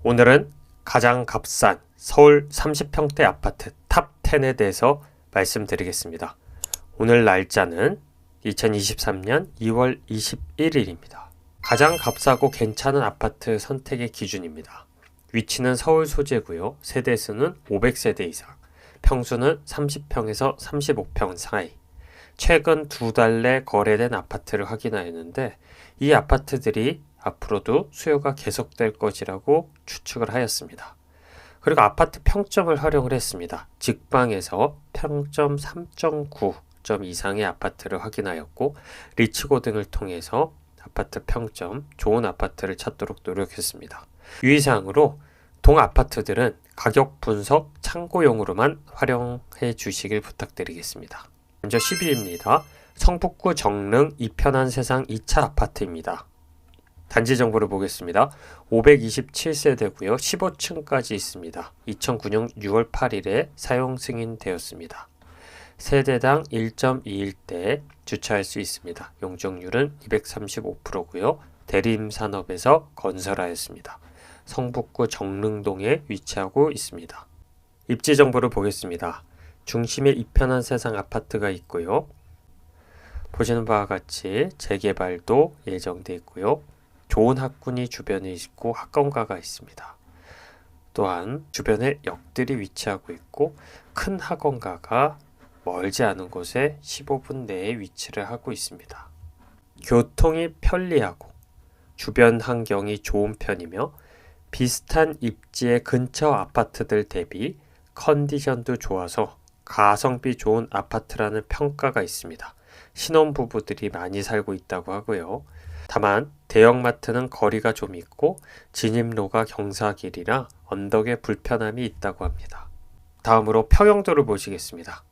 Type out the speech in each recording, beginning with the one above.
오늘은 가장 값싼 서울 30평대 아파트 탑 10에 대해서 말씀드리겠습니다. 오늘 날짜는 2023년 2월 21일입니다. 가장 값싸고 괜찮은 아파트 선택의 기준입니다. 위치는 서울 소재고요. 세대수는 500세대 이상, 평수는 30평에서 35평 사이. 최근 2달 내 거래된 아파트를 확인하였는데 이 아파트들이 앞으로도 수요가 계속될 것이라고 추측을 하였습니다. 그리고 아파트 평점을 활용을 했습니다. 직방에서 평점 3.9점 이상의 아파트를 확인하였고 리치고 등을 통해서 아파트 평점 좋은 아파트를 찾도록 노력했습니다. 유의사항으로 동 아파트들은 가격 분석 참고용으로만 활용해 주시길 부탁드리겠습니다. 먼저 10위입니다. 성북구 정릉 이편한 세상 2차 아파트입니다. 단지 정보를 보겠습니다. 527세대고요. 15층까지 있습니다. 2009년 6월 8일에 사용 승인되었습니다. 세대당 1.21대 주차할 수 있습니다. 용적률은 235%고요. 대림산업에서 건설하였습니다. 성북구 정릉동에 위치하고 있습니다. 입지 정보를 보겠습니다. 중심에 이편한 세상 아파트가 있고요. 보시는 바와 같이 재개발도 예정되어 있고요. 좋은 학군이 주변에 있고 학원가가 있습니다. 또한 주변에 역들이 위치하고 있고 큰 학원가가 멀지 않은 곳에 15분 내에 위치를 하고 있습니다. 교통이 편리하고 주변 환경이 좋은 편이며 비슷한 입지의 근처 아파트들 대비 컨디션도 좋아서 가성비 좋은 아파트라는 평가가 있습니다. 신혼부부들이 많이 살고 있다고 하고요. 다만 대형마트는 거리가 좀 있고 진입로가 경사길이라 언덕에 불편함이 있다고 합니다. 다음으로 평형도를 보시겠습니다.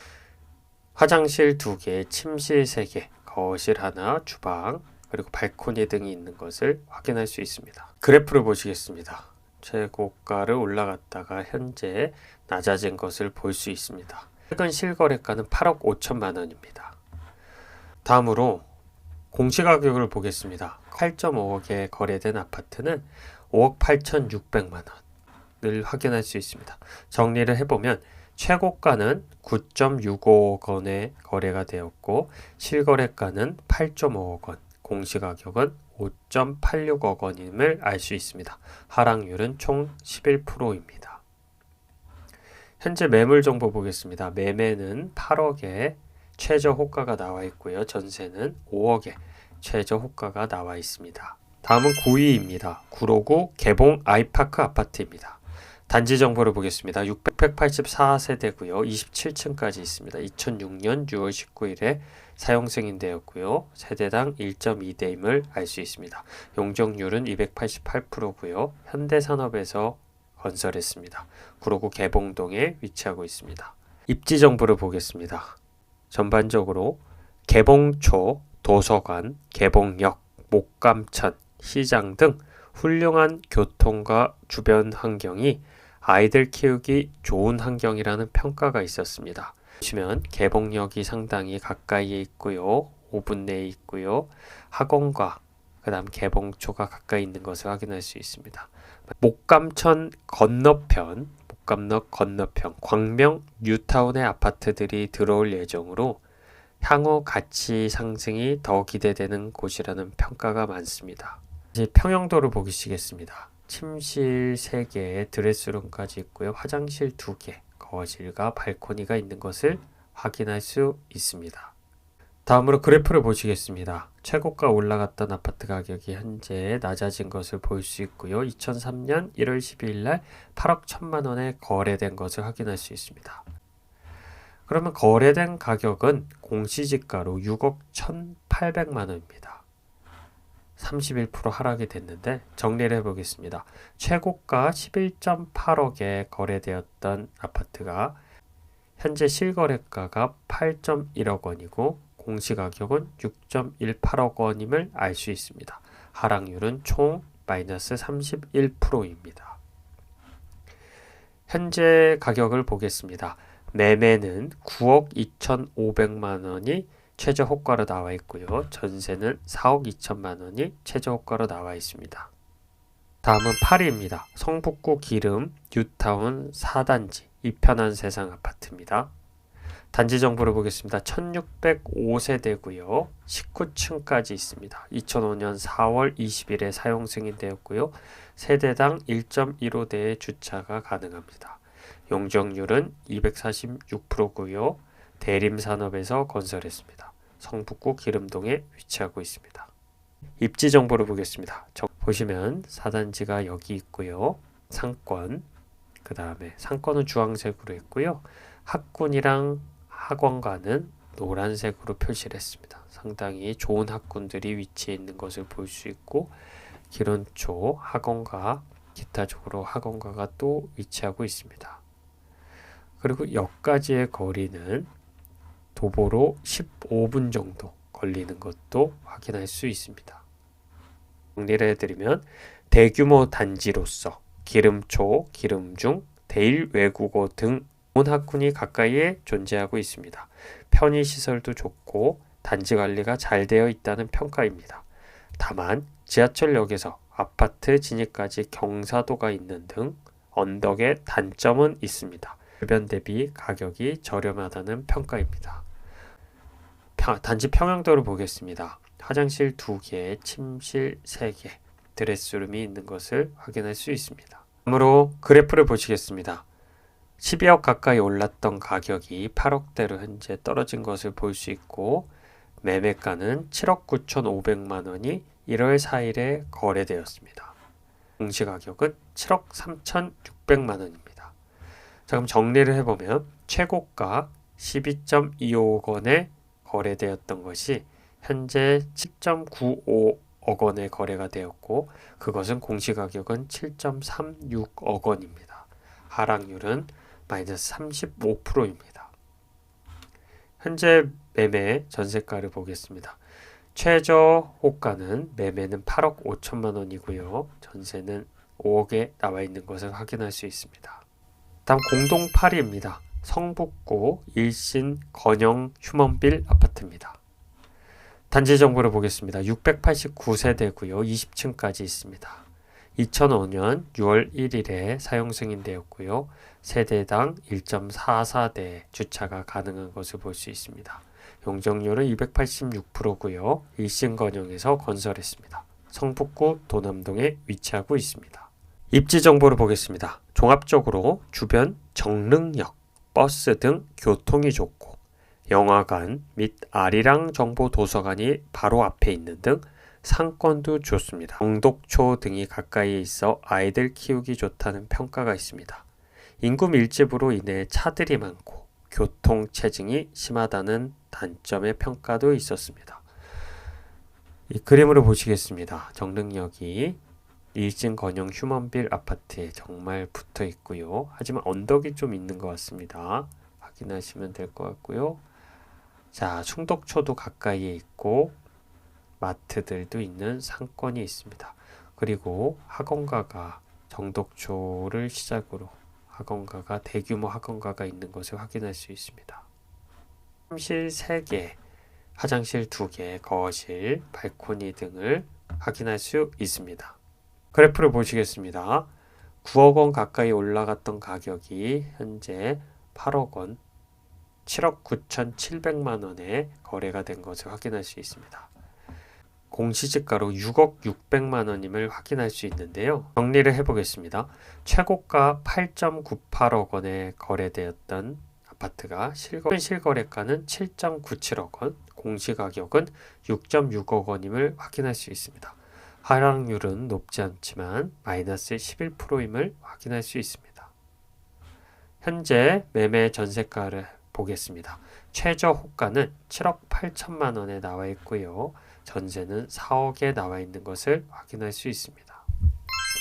화장실 2개, 침실 3개, 거실 하나, 주방, 그리고 발코니 등이 있는 것을 확인할 수 있습니다. 그래프를 보시겠습니다. 최고가를 올라갔다가 현재 낮아진 것을 볼 수 있습니다. 최근 실거래가는 8억 5천만 원입니다. 다음으로 공시가격을 보겠습니다. 8.5억에 거래된 아파트는 5억 8,600만 원을 확인할 수 있습니다. 정리를 해보면 최고가는 9.65억 원에 거래가 되었고 실거래가는 8.5억 원, 공시가격은 5.86억 원임을 알 수 있습니다. 하락률은 총 11%입니다. 현재 매물 정보 보겠습니다. 매매는 8억에 최저 호가가 나와 있고요. 전세는 5억에 최저 호가가 나와 있습니다. 다음은 9위입니다. 구로구 개봉 아이파크 아파트입니다. 단지 정보를 보겠습니다. 684세대고요. 27층까지 있습니다. 2006년 6월 19일에 사용 승인되었고요. 세대당 1.2대임을 알 수 있습니다. 용적률은 288%고요. 현대산업에서 건설했습니다. 구로구 개봉동에 위치하고 있습니다. 입지 정보를 보겠습니다. 전반적으로 개봉초, 도서관, 개봉역, 목감천, 시장 등 훌륭한 교통과 주변 환경이 아이들 키우기 좋은 환경이라는 평가가 있었습니다. 보시면 개봉역이 상당히 가까이에 있고요. 5분 내에 있고요. 학원과 그 다음 개봉초가 가까이 있는 것을 확인할 수 있습니다. 목감천 건너편, 목감역 건너편, 광명 뉴타운의 아파트들이 들어올 예정으로 향후 가치 상승이 더 기대되는 곳이라는 평가가 많습니다. 이제 평형도를 보시겠습니다. 침실 3개, 드레스룸까지 있고요. 화장실 2개, 거실과 발코니가 있는 것을 확인할 수 있습니다. 다음으로 그래프를 보시겠습니다. 최고가 올라갔던 아파트 가격이 현재 낮아진 것을 볼 수 있고요. 2003년 1월 12일 날 8억 1천만 원에 거래된 것을 확인할 수 있습니다. 그러면 거래된 가격은 공시지가로 6억 1,800만 원입니다. 31% 하락이 됐는데 정리를 해보겠습니다. 최고가 11.8억에 거래되었던 아파트가 현재 실거래가가 8.1억 원이고 공시가격은 6.18억 원임을 알 수 있습니다. 하락률은 총 마이너스 31%입니다. 현재 가격을 보겠습니다. 매매는 9억 2,500만 원이 최저 호가로 나와 있고요. 전세는 4억 2천만 원이 최저 호가로 나와 있습니다. 다음은 8위입니다. 성북구 기름 뉴타운 4단지 이편한 세상 아파트입니다. 단지 정보를 보겠습니다. 1605세대고요. 19층까지 있습니다. 2005년 4월 20일에 사용 승인되었고요. 세대당 1.15대의 주차가 가능합니다. 용적률은 246%고요. 대림산업에서 건설했습니다. 성북구 기름동에 위치하고 있습니다. 입지 정보를 보겠습니다. 보시면 4단지가 여기 있고요. 상권, 그 다음에 상권은 주황색으로 했고요. 학군이랑 학원가는 노란색으로 표시를 했습니다. 상당히 좋은 학군들이 위치해 있는 것을 볼 수 있고, 기론초 학원가, 기타적으로 학원가가 또 위치하고 있습니다. 그리고 역까지의 거리는 도보로 15분 정도 걸리는 것도 확인할 수 있습니다. 정리를 해드리면 대규모 단지로서 기름초, 기름중, 대일외국어 등 좋은 학군이 가까이에 존재하고 있습니다. 편의시설도 좋고 단지 관리가 잘 되어 있다는 평가입니다. 다만 지하철역에서 아파트 진입까지 경사도가 있는 등 언덕의 단점은 있습니다. 주변 대비 가격이 저렴하다는 평가입니다. 단지 평형도를 보겠습니다. 화장실 2개, 침실 3개, 드레스룸이 있는 것을 확인할 수 있습니다. 다음으로 그래프를 보시겠습니다. 12억 가까이 올랐던 가격이 8억대로 현재 떨어진 것을 볼 수 있고, 매매가는 7억 9,500만 원이 1월 4일에 거래되었습니다. 공시가격은 7억 3,600만 원입니다. 자, 그럼 정리를 해보면 최고가 12.25억 원에 거래되었던 것이 현재 7.95억 원에 거래가 되었고, 그것은 공시가격은 7.36억 원입니다. 하락률은 마이너스 35%입니다. 현재 매매 전세가를 보겠습니다. 최저 호가는 매매는 8억 5천만 원이고요. 전세는 5억에 나와 있는 것을 확인할 수 있습니다. 다음 공동 8위입니다. 성북구 일신 건영 휴먼빌 아파트입니다. 단지 정보를 보겠습니다. 689세대고요. 20층까지 있습니다. 2005년 6월 1일에 사용 승인되었고요. 세대당 1.44대 주차가 가능한 것을 볼 수 있습니다. 용적률은 286%고요. 일신건영에서 건설했습니다. 성북구 도남동에 위치하고 있습니다. 입지 정보를 보겠습니다. 종합적으로 주변 정릉역, 버스 등 교통이 좋고 영화관 및 아리랑 정보 도서관이 바로 앞에 있는 등 상권도 좋습니다. 영독초 등이 가까이에 있어 아이들 키우기 좋다는 평가가 있습니다. 인구 밀집으로 인해 차들이 많고 교통 체증이 심하다는 단점의 평가도 있었습니다. 이 그림으로 보시겠습니다. 정릉역이 일진 건영 휴먼빌 아파트에 정말 붙어 있고요. 하지만 언덕이 좀 있는 것 같습니다. 확인하시면 될 것 같고요. 자, 충덕초도 가까이에 있고 마트들도 있는 상권이 있습니다. 그리고 학원가가 정덕초를 시작으로 학원가가 대규모 학원가가 있는 것을 확인할 수 있습니다. 침실 3개, 화장실 2개, 거실, 발코니 등을 확인할 수 있습니다. 그래프를 보시겠습니다. 9억 원 가까이 올라갔던 가격이 현재 8억 원, 7억 9,700만 원에 거래가 된 것을 확인할 수 있습니다. 공시지가로 6억 600만 원임을 확인할 수 있는데요. 정리를 해보겠습니다. 최고가 8.98억 원에 거래되었던 아파트가 실거래가는 7.97억 원, 공시가격은 6.6억 원임을 확인할 수 있습니다. 하락률은 높지 않지만 마이너스 11%임을 확인할 수 있습니다. 현재 매매 전세가를 보겠습니다. 최저 호가는 7억 8천만 원에 나와 있고요. 전세는 4억에 나와 있는 것을 확인할 수 있습니다.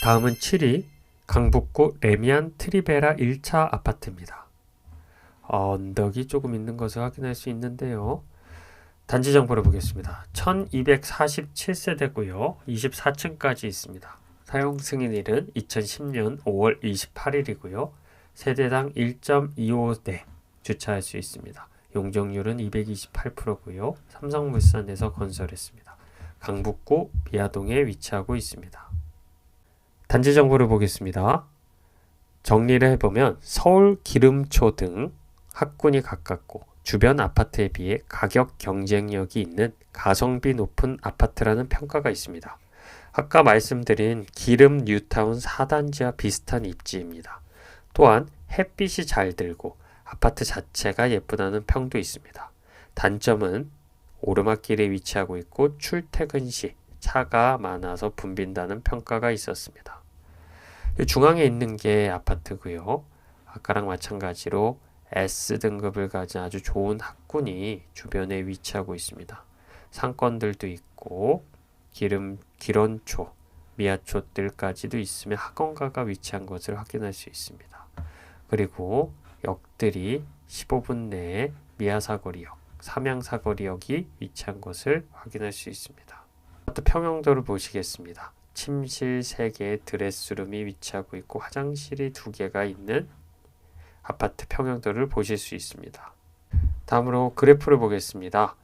다음은 7위 강북구 레미안 트리베라 1차 아파트입니다. 언덕이 조금 있는 것을 확인할 수 있는데요. 단지 정보를 보겠습니다. 1247세대고요. 24층까지 있습니다. 사용 승인일은 2010년 5월 28일이고요. 세대당 1.25대 주차할 수 있습니다. 용적률은 228%고요. 삼성물산에서 건설했습니다. 강북구 비아동에 위치하고 있습니다. 단지 정보를 보겠습니다. 정리를 해보면 서울, 기름초 등 학군이 가깝고 주변 아파트에 비해 가격 경쟁력이 있는 가성비 높은 아파트라는 평가가 있습니다. 아까 말씀드린 기름 뉴타운 4단지와 비슷한 입지입니다. 또한 햇빛이 잘 들고 아파트 자체가 예쁘다는 평도 있습니다. 단점은 오르막길에 위치하고 있고 출퇴근 시 차가 많아서 붐빈다는 평가가 있었습니다. 중앙에 있는 게 아파트고요. 아까랑 마찬가지로 S등급을 가진 아주 좋은 학군이 주변에 위치하고 있습니다. 상권들도 있고 기론초, 미아초들까지도 있으며 학원가가 위치한 것을 확인할 수 있습니다. 그리고 역들이 15분 내에 미아사거리역, 삼양사거리역이 위치한 것을 확인할 수 있습니다. 아파트 평형도를 보시겠습니다. 침실 3개의 드레스룸이 위치하고 있고 화장실이 2개가 있는 아파트 평형도를 보실 수 있습니다. 다음으로 그래프를 보겠습니다.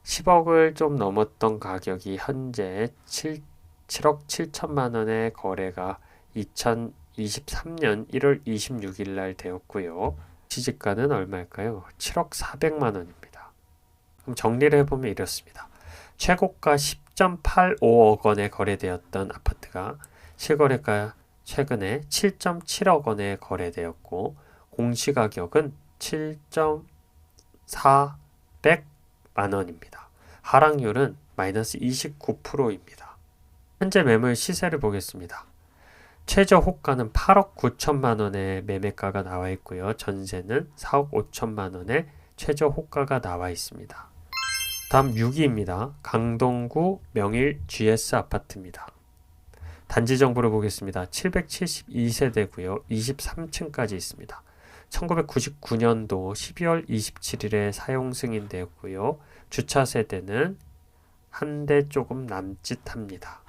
10억을 좀 넘었던 가격이 현재 7억 7천만 원의 거래가 2023년 1월 26일 날 되었고요. 시지가는 얼마일까요? 7억 400만 원입니다. 그럼 정리를 해보면 이렇습니다. 최고가 10.85억 원에 거래되었던 아파트가 실거래가 최근에 7.7억 원에 거래되었고 공시가격은 7,400만 원입니다. 하락률은 마이너스 29%입니다. 현재 매물 시세를 보겠습니다. 최저 호가는 8억 9천만 원의 매매가가 나와 있고요. 전세는 4억 5천만 원의 최저 호가가 나와 있습니다. 다음 6위입니다. 강동구 명일 GS 아파트입니다. 단지 정보를 보겠습니다. 772세대고요. 23층까지 있습니다. 1999년도 12월 27일에 사용 승인되었고요. 주차 세대는 한 대 조금 남짓합니다.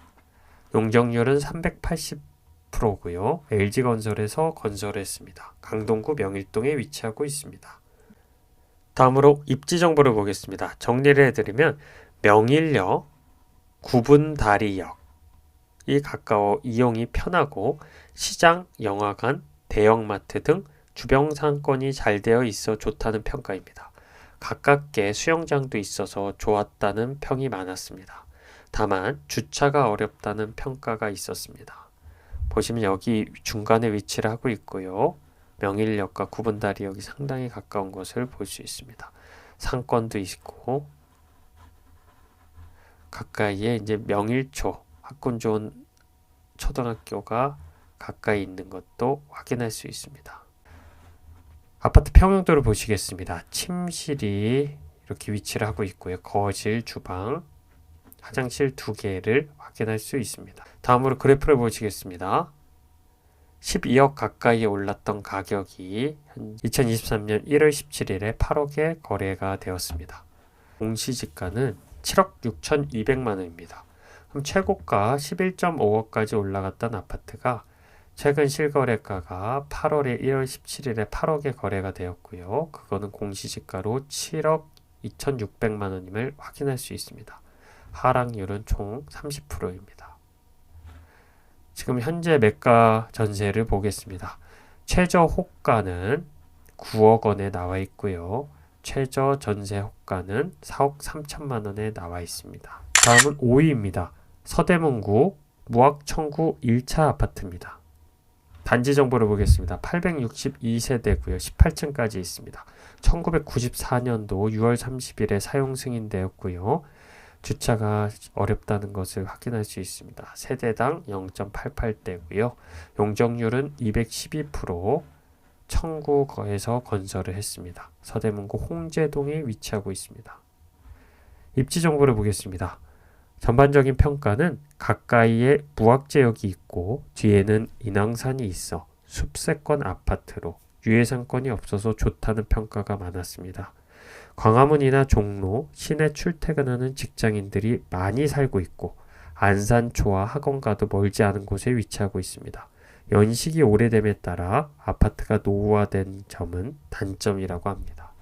용적률은 380%고요. LG건설에서 건설했습니다. 강동구 명일동에 위치하고 있습니다. 다음으로 입지 정보를 보겠습니다. 정리를 해드리면 명일역, 구분다리역이 가까워 이용이 편하고 시장, 영화관, 대형마트 등 주변 상권이 잘 되어 있어 좋다는 평가입니다. 가깝게 수영장도 있어서 좋았다는 평이 많았습니다. 다만 주차가 어렵다는 평가가 있었습니다. 보시면 여기 중간에 위치를 하고 있고요. 명일역과 구분다리역이 상당히 가까운 것을 볼 수 있습니다. 상권도 있고 가까이에 이제 명일초 학군 좋은 초등학교가 가까이 있는 것도 확인할 수 있습니다. 아파트 평형도를 보시겠습니다. 침실이 이렇게 위치를 하고 있고요. 거실, 주방, 화장실 2개를 확인할 수 있습니다. 다음으로 그래프를 보시겠습니다. 12억 가까이에 올랐던 가격이 2023년 1월 17일에 8억에 거래가 되었습니다. 공시지가는 7억 6,200만 원입니다. 그럼 최고가 11.5억까지 올라갔던 아파트가 최근 실거래가가 8월에 1월 17일에 8억에 거래가 되었고요. 그거는 공시지가로 7억 2,600만 원임을 확인할 수 있습니다. 하락률은 총 30%입니다. 지금 현재 매가 전세를 보겠습니다. 최저 호가는 9억 원에 나와 있고요. 최저 전세 호가는 4억 3천만 원에 나와 있습니다. 다음은 5위입니다. 서대문구 무학청구 1차 아파트입니다. 단지 정보를 보겠습니다. 862세대고요. 18층까지 있습니다. 1994년도 6월 30일에 사용 승인되었고요. 주차가 어렵다는 것을 확인할 수 있습니다. 세대당 0.88대고요. 용적률은 212%, 청구에서 건설을 했습니다. 서대문구 홍제동에 위치하고 있습니다. 입지 정보를 보겠습니다. 전반적인 평가는 가까이에 무학제역이 있고 뒤에는 인왕산이 있어 숲세권 아파트로 유해상권이 없어서 좋다는 평가가 많았습니다. 광화문이나 종로, 시내 출퇴근하는 직장인들이 많이 살고 있고 안산초와 학원가도 멀지 않은 곳에 위치하고 있습니다. 연식이 오래됨에 따라 아파트가 노후화된 점은 단점이라고 합니다.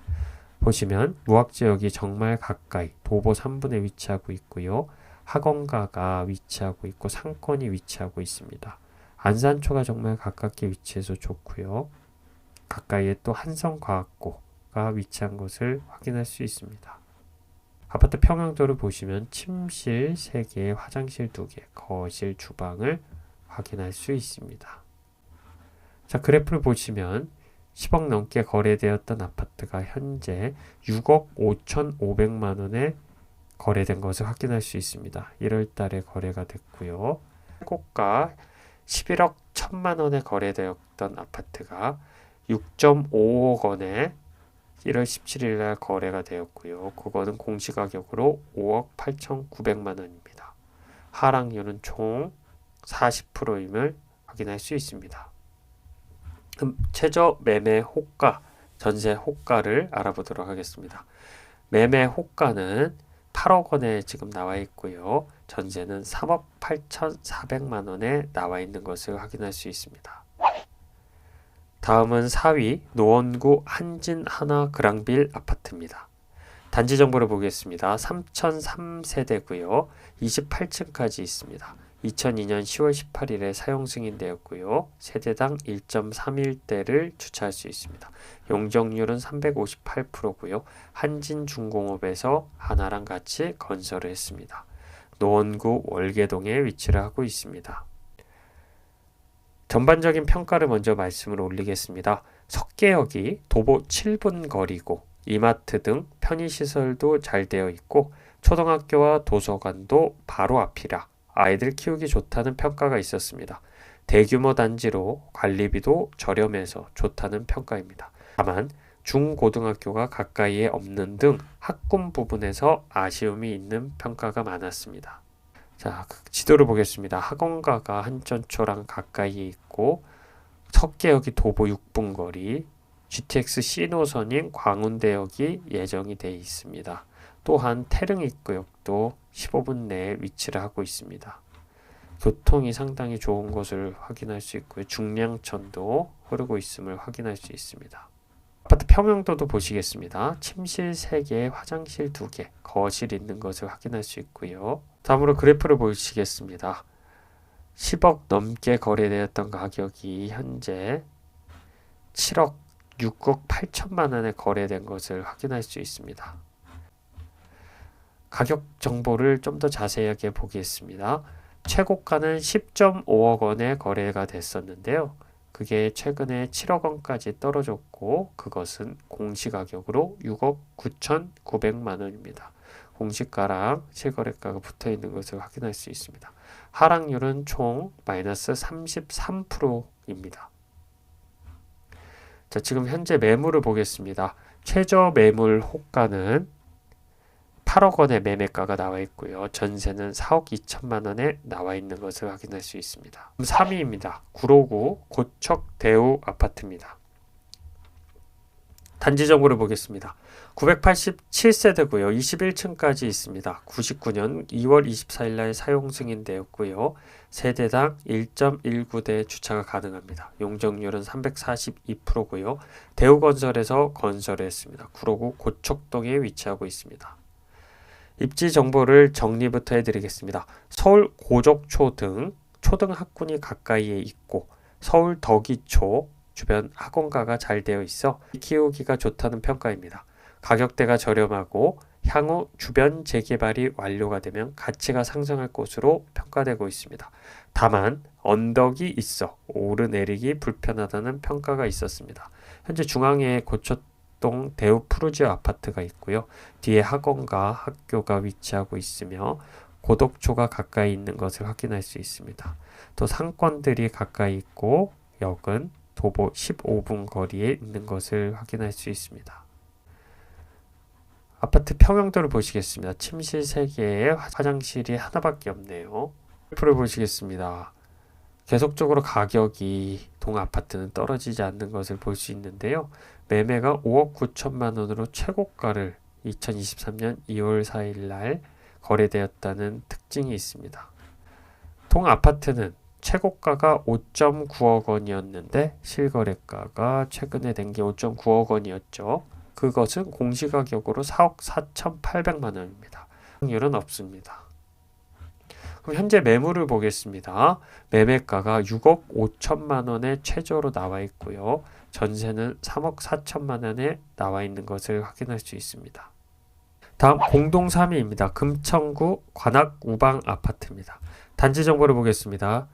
보시면 무학지역이 정말 가까이 도보 3분에 위치하고 있고요. 학원가가 위치하고 있고 상권이 위치하고 있습니다. 안산초가 정말 가깝게 위치해서 좋고요. 가까이에 또 한성과학고가 위치한 것을 확인할 수 있습니다. 아파트 평형도를 보시면 침실 3개, 화장실 2개, 거실, 주방을 확인할 수 있습니다. 자, 그래프를 보시면 10억 넘게 거래되었던 아파트가 현재 6억 5,500만 원에 거래된 것을 확인할 수 있습니다. 1월 달에 거래가 됐고요. 최고가 11억 1천만 원에 거래되었던 아파트가 6.5억 원에 1월 17일 날 거래가 되었고요. 그거는 공시가격으로 5억 8,900만 원입니다. 하락률은 총 40%임을 확인할 수 있습니다. 그럼 최저 매매 호가, 전세 호가를 알아보도록 하겠습니다. 매매 호가는 8억 원에 지금 나와 있고요. 전세는 3억 8,400만 원에 나와 있는 것을 확인할 수 있습니다. 다음은 4위 노원구 한진 하나 그랑빌 아파트입니다. 단지 정보를 보겠습니다. 3003세대고요. 28층까지 있습니다. 2002년 10월 18일에 사용 승인되었고요. 세대당 1.31대를 주차할 수 있습니다. 용적률은 358%고요. 한진중공업에서 하나랑 같이 건설을 했습니다. 노원구 월계동에 위치를 하고 있습니다. 전반적인 평가를 먼저 말씀을 올리겠습니다. 석계역이 도보 7분 거리고 이마트 등 편의시설도 잘 되어 있고 초등학교와 도서관도 바로 앞이라 아이들 키우기 좋다는 평가가 있었습니다. 대규모 단지로 관리비도 저렴해서 좋다는 평가입니다. 다만 중고등학교가 가까이에 없는 등 학군 부분에서 아쉬움이 있는 평가가 많았습니다. 자, 지도를 보겠습니다. 학원가가 한전초랑 가까이에 있고 석계역이 도보 6분 거리, GTX C노선인 광운대역이 예정이 되어 있습니다. 또한 태릉입구역도 15분 내에 위치를 하고 있습니다. 교통이 상당히 좋은 것을 확인할 수 있고요. 중량천도 흐르고 있음을 확인할 수 있습니다. 아파트 평형도도 보시겠습니다. 침실 3개, 화장실 2개, 거실 있는 것을 확인할 수 있고요. 다음으로 그래프를 보시겠습니다. 10억 넘게 거래되었던 가격이 현재 7억 6억 8천만 원에 거래된 것을 확인할 수 있습니다. 가격 정보를 좀 더 자세하게 보겠습니다. 최고가는 10.5억 원에 거래가 됐었는데요. 그게 최근에 7억 원까지 떨어졌고 그것은 공시가격으로 6억 9,900만 원입니다. 공시가랑 실거래가가 붙어 있는 것을 확인할 수 있습니다. 하락률은 총 마이너스 33%입니다. 자, 지금 현재 매물을 보겠습니다. 최저 매물 호가는 8억 원의 매매가가 나와 있고요. 전세는 4억 2천만 원에 나와 있는 것을 확인할 수 있습니다. 3위입니다. 구로구 고척 대우 아파트입니다. 단지 정보를 보겠습니다. 987세대고요. 21층까지 있습니다. 99년 2월 24일 날 사용 승인되었고요. 세대당 1.19대 주차가 가능합니다. 용적률은 342%고요. 대우건설에서 건설했습니다. 구로구 고척동에 위치하고 있습니다. 입지 정보를 정리부터 해드리겠습니다. 서울 고적초 등 초등학군이 가까이에 있고 서울 덕이초 주변 학원가가 잘 되어 있어 키우기가 좋다는 평가입니다. 가격대가 저렴하고 향후 주변 재개발이 완료가 되면 가치가 상승할 것으로 평가되고 있습니다. 다만 언덕이 있어 오르내리기 불편하다는 평가가 있었습니다. 현재 중앙에 고척동 대우 푸르지오 아파트가 있고요. 뒤에 학원과 학교가 위치하고 있으며 고덕초가 가까이 있는 것을 확인할 수 있습니다. 또 상권들이 가까이 있고 역은 도보 15분 거리에 있는 것을 확인할 수 있습니다. 아파트 평형도를 보시겠습니다. 침실 3개에 화장실이 하나밖에 없네요. 그래프를 보시겠습니다. 계속적으로 가격이 동 아파트는 떨어지지 않는 것을 볼 수 있는데요. 매매가 5억 9천만 원으로 최고가를 2023년 2월 4일 날 거래되었다는 특징이 있습니다. 동 아파트는 최고가가 5.9억 원이었는데 실거래가가 최근에 된 게 5.9억 원이었죠. 그것은 공시가격으로 4억 4,800만 원입니다. 확률은 없습니다. 그럼 현재 매물을 보겠습니다. 매매가가 6억 5천만 원의 최저로 나와 있고요. 전세는 3억 4천만 원에 나와 있는 것을 확인할 수 있습니다. 다음 공동 3위입니다. 금천구 관악 우방 아파트입니다. 단지 정보를 보겠습니다.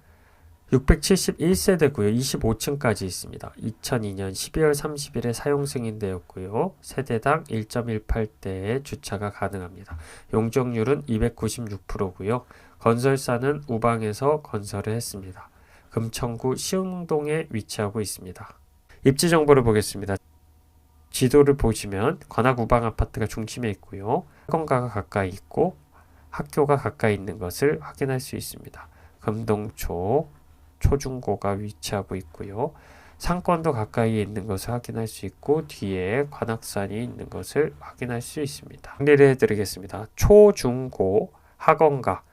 671세대고요. 25층까지 있습니다. 2002년 12월 30일에 사용 승인되었고요. 세대당 1.18대의 주차가 가능합니다. 용적률은 296%고요. 건설사는 우방에서 건설을 했습니다. 금천구 시흥동에 위치하고 있습니다. 입지 정보를 보겠습니다. 지도를 보시면 관악 우방 아파트가 중심에 있고요. 학원가가 가까이 있고 학교가 가까이 있는 것을 확인할 수 있습니다. 금동초 초중고가 위치하고 있고요. 상권도 가까이에 있는 것을 확인할 수 있고 뒤에 관악산이 있는 것을 확인할 수 있습니다. 정리를 해드리겠습니다. 초중고 학원가가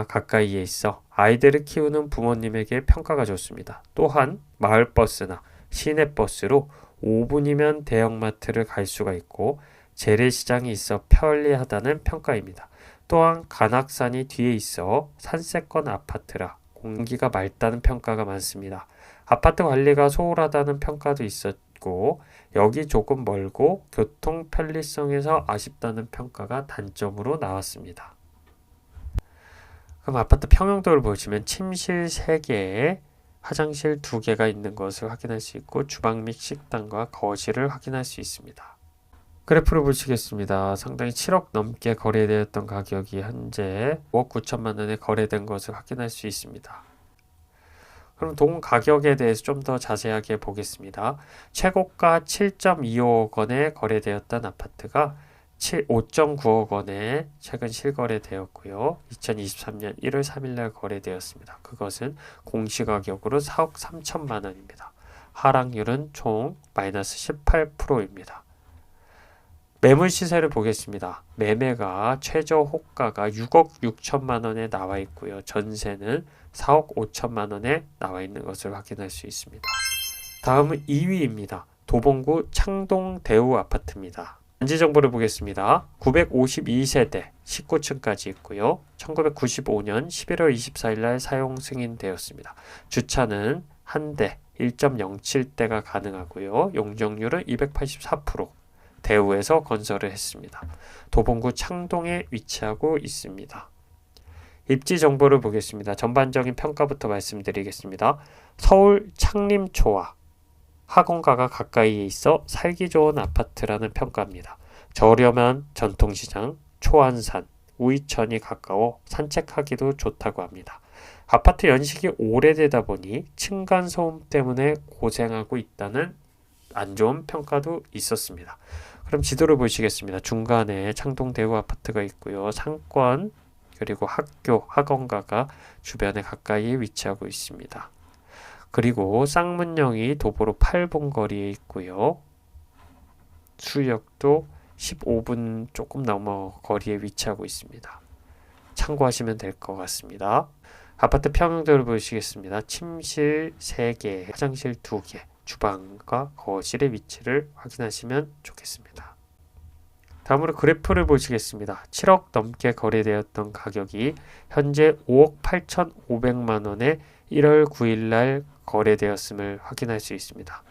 가까이에 있어 아이들을 키우는 부모님에게 평가가 좋습니다. 또한 마을버스나 시내버스로 5분이면 대형마트를 갈 수가 있고 재래시장이 있어 편리하다는 평가입니다. 또한 관악산이 뒤에 있어 산세권 아파트라 공기가 맑다는 평가가 많습니다. 아파트 관리가 소홀하다는 평가도 있었고 여기 조금 멀고 교통 편리성에서 아쉽다는 평가가 단점으로 나왔습니다. 그럼 아파트 평형도를 보시면 침실 3개에 화장실 2개가 있는 것을 확인할 수 있고 주방 및 식당과 거실을 확인할 수 있습니다. 그래프를 보시겠습니다. 상당히 7억 넘게 거래되었던 가격이 현재 5억 9천만 원에 거래된 것을 확인할 수 있습니다. 그럼 동 가격에 대해서 좀 더 자세하게 보겠습니다. 최고가 7.25억 원에 거래되었던 아파트가 5.9억 원에 최근 실거래되었고요. 2023년 1월 3일 날 거래되었습니다. 그것은 공시가격으로 4억 3천만 원입니다. 하락률은 총 마이너스 18%입니다. 매물 시세를 보겠습니다. 매매가 최저 호가가 6억 6천만 원에 나와 있고요. 전세는 4억 5천만 원에 나와 있는 것을 확인할 수 있습니다. 다음은 2위입니다. 도봉구 창동 대우 아파트입니다. 단지 정보를 보겠습니다. 952세대 19층까지 있고요. 1995년 11월 24일 날 사용 승인되었습니다. 주차는 한 대 1.07대가 가능하고요. 용적률은 284%. 대우에서 건설을 했습니다. 도봉구 창동에 위치하고 있습니다. 입지 정보를 보겠습니다. 전반적인 평가부터 말씀드리겠습니다. 서울 창림초와 학원가가 가까이에 있어 살기 좋은 아파트라는 평가입니다. 저렴한 전통시장, 초안산, 우이천이 가까워 산책하기도 좋다고 합니다. 아파트 연식이 오래되다 보니 층간소음 때문에 고생하고 있다는 안 좋은 평가도 있었습니다. 그럼 지도를 보시겠습니다. 중간에 창동 대우 아파트가 있고요. 상권 그리고 학교, 학원가가 주변에 가까이 위치하고 있습니다. 그리고 쌍문역이 도보로 8분 거리에 있고요. 수역도 15분 조금 넘어 거리에 위치하고 있습니다. 참고하시면 될 것 같습니다. 아파트 평형도를 보시겠습니다. 침실 3개, 화장실 2개, 주방과 거실의 위치를 확인하시면 좋겠습니다. 다음으로 그래프를 보시겠습니다. 7억 넘게 거래되었던 가격이 현재 5억 8,500만 원에 1월 9일 날 거래되었음을 확인할 수 있습니다.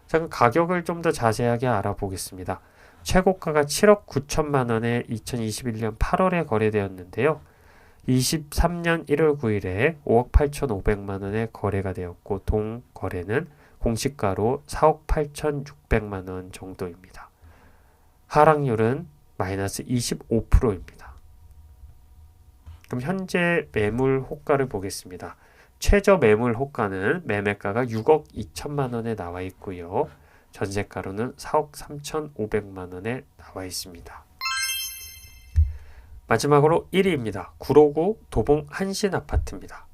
자, 그럼 가격을 좀 더 자세하게 알아보겠습니다. 최고가가 7억 9천만 원에 2021년 8월에 거래되었는데요. 23년 1월 9일에 5억 8,500만 원에 거래가 되었고 동 거래는 공시가로 4억 8,600만 원 정도입니다. 하락률은 마이너스 25%입니다. 그럼 현재 매물 호가를 보겠습니다. 최저 매물 호가는 매매가가 6억 2천만 원에 나와 있고요. 전세가로는 4억 3,500만 원에 나와 있습니다. 마지막으로 1위입니다. 구로구 도봉 한신 아파트입니다.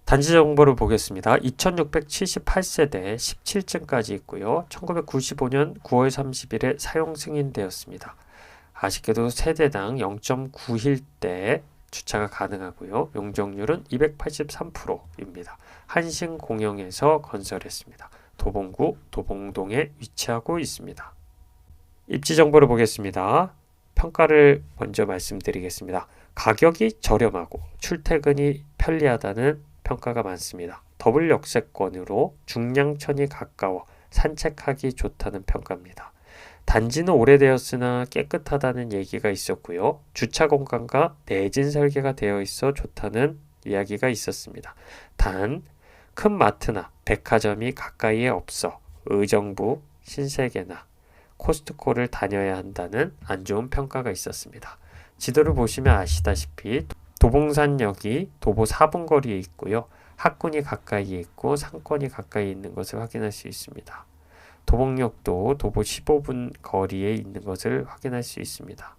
단지 정보를 보겠습니다. 2678세대 17층까지 있고요. 1995년 9월 30일에 사용 승인되었습니다. 아쉽게도 세대당 0.91대 주차가 가능하고요. 용적률은 283%입니다. 한신공영에서 건설했습니다. 도봉구 도봉동에 위치하고 있습니다. 입지 정보를 보겠습니다. 평가를 먼저 말씀드리겠습니다. 가격이 저렴하고 출퇴근이 편리하다는 평가가 많습니다. 더블 역세권으로 중량천이 가까워 산책하기 좋다는 평가입니다. 단지는 오래되었으나 깨끗하다는 얘기가 있었고요. 주차 공간과 내진 설계가 되어 있어 좋다는 이야기가 있었습니다. 단, 큰 마트나 백화점이 가까이에 없어 의정부, 신세계나 코스트코를 다녀야 한다는 안 좋은 평가가 있었습니다. 지도를 보시면 아시다시피 도봉산역이 도보 4분 거리에 있고요. 학군이 가까이에 있고 상권이 가까이 있는 것을 확인할 수 있습니다. 도봉역도 도보 15분 거리에 있는 것을 확인할 수 있습니다.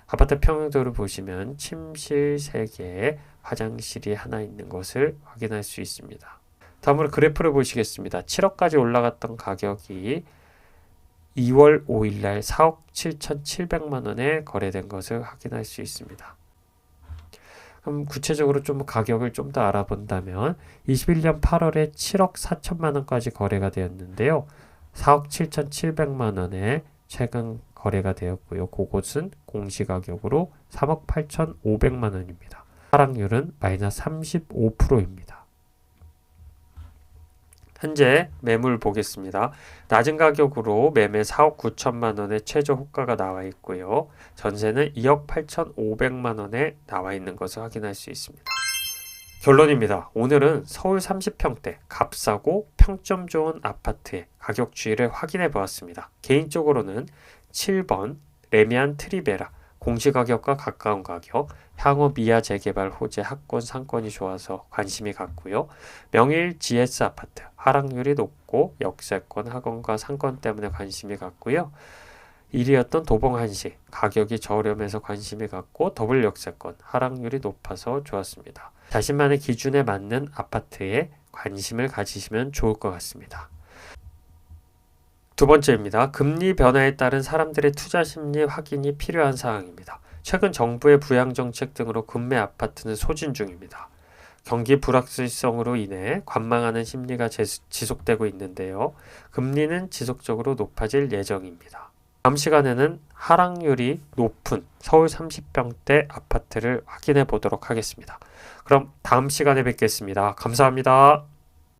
아파트 평형도를 보시면 침실 3개, 화장실이 하나 있는 것을 확인할 수 있습니다. 다음으로 그래프를 보시겠습니다. 7억까지 올라갔던 가격이 2월 5일 날 4억 7,700만 원에 거래된 것을 확인할 수 있습니다. 그럼 구체적으로 좀 가격을 좀 더 알아본다면 21년 8월에 7억 4천만 원까지 거래가 되었는데요. 4억 7,700만 원에 최근 거래가 되었고요. 그곳은 공시가격으로 3억 8,500만 원입니다. 하락률은 마이너스 35%입니다. 현재 매물 보겠습니다. 낮은 가격으로 매매 4억 9천만 원의 최저 호가가 나와 있고요. 전세는 2억 8,500만 원에 나와 있는 것을 확인할 수 있습니다. 결론입니다. 오늘은 서울 30평대 값싸고 평점 좋은 아파트의 가격 추이를 확인해 보았습니다. 개인적으로는 7번 레미안 트리베라 공시가격과 가까운 가격, 향후 미아 재개발 호재 학권 상권이 좋아서 관심이 갔고요. 명일 GS 아파트 하락률이 높고 역세권 학원과 상권 때문에 관심이 갔고요. 1위였던 도봉한시 가격이 저렴해서 관심이 갔고 더블 역세권 하락률이 높아서 좋았습니다. 자신만의 기준에 맞는 아파트에 관심을 가지시면 좋을 것 같습니다. 두 번째입니다. 금리 변화에 따른 사람들의 투자 심리 확인이 필요한 사항입니다. 최근 정부의 부양정책 등으로 급매 아파트는 소진 중입니다. 경기 불확실성으로 인해 관망하는 심리가 지속되고 있는데요. 금리는 지속적으로 높아질 예정입니다. 다음 시간에는 하락률이 높은 서울 30평대 아파트를 확인해 보도록 하겠습니다. 그럼 다음 시간에 뵙겠습니다. 감사합니다.